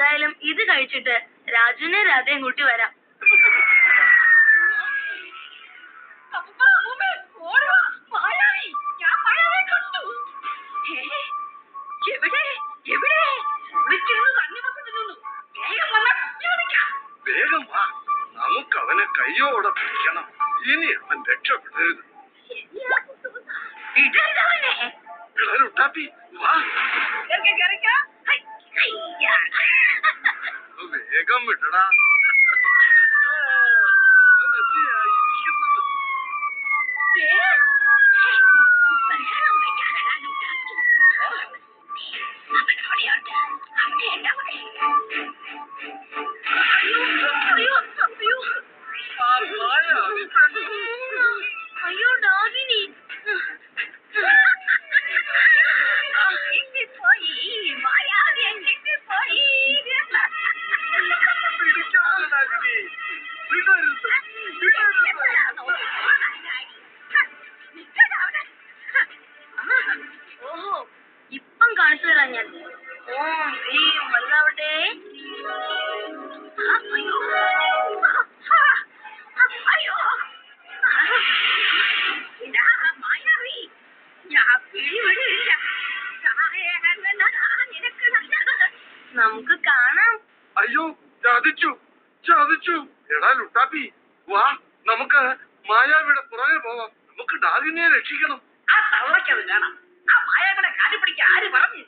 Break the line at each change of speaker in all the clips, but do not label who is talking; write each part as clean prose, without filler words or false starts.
ഏതായാലും ഇത് കഴിച്ചിട്ട് രാജുവിനെ രാധയും കൂട്ടി വരാം.
വേഗം വാ, നമുക്ക് അവനെ കയ്യോടെ പിടിക്കണം. ഇനി അവൻ രക്ഷപ്പെടരുത്. ുട്ടാപ്പി വാ, വേഗം വിടടാ.
അയ്യോ ഡാഗിനി, ഓഹോ ഇപ്പം കാണിച്ചു തരാം ഞാൻ. ഓം ഹ്രീം വല്ലാവട്ടെ. നമുക്ക് കാണാം.
അയ്യോ ചതിച്ചു ചതിച്ചു. എടാ ലുട്ടാപ്പി വാ, നമുക്ക് മായാവിയുടെ പുറകെ പോവാം. നമുക്ക് ഡാഗിനിയെ രക്ഷിക്കണം.
ആ തള്ളക്കത് കാണാം. ആ മായാവിനെ കാലുപിടിക്കാൻ ആര് പറഞ്ഞു?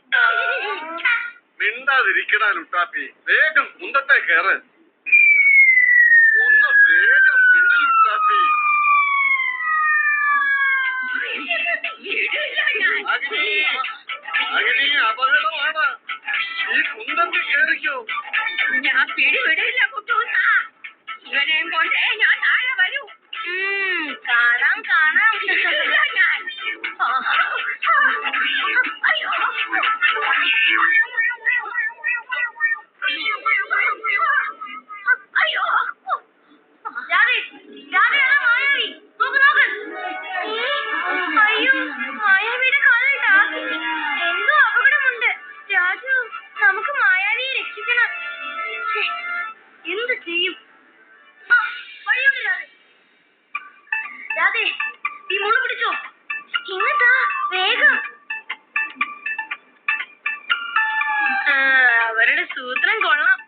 മിണ്ടാതിരിക്കടാ ലുട്ടാപ്പി, വേഗം കുന്തത്തെ കയറ്. ഒന്ന് വേഗം വിട ലുട്ടാപ്പി. അഗ്നി അപകടമാണ്. ഈ കുന്തത്തിൽ കയറിക്കോ.
ഞാൻ പിടിവിടില്ല കുട്ടൂസ. ഇവനെയും കൊണ്ടേ ഞാൻ താഴെ വരൂ.
കാണാം കാണാം.
ഞാൻ അയ്യോ അയ്യോ
മായാവി നോക്ക് നോക്ക്. അയ്യോ മായാവിയുടെ കാലിൽ ഡാഗിനി. എന്തോ അപകടമുണ്ട്. രാജു, നമുക്ക് മായാവിയെ രക്ഷിക്കണം. എന്ത് ചെയ്യും? വഴിയുണ്ട് രാധേ. രാധേ, ഈ മുള പിടിച്ചോ. ഇങ്ങട്ടാ വേഗം. അവരുടെ സൂത്രം കൊള്ളാം.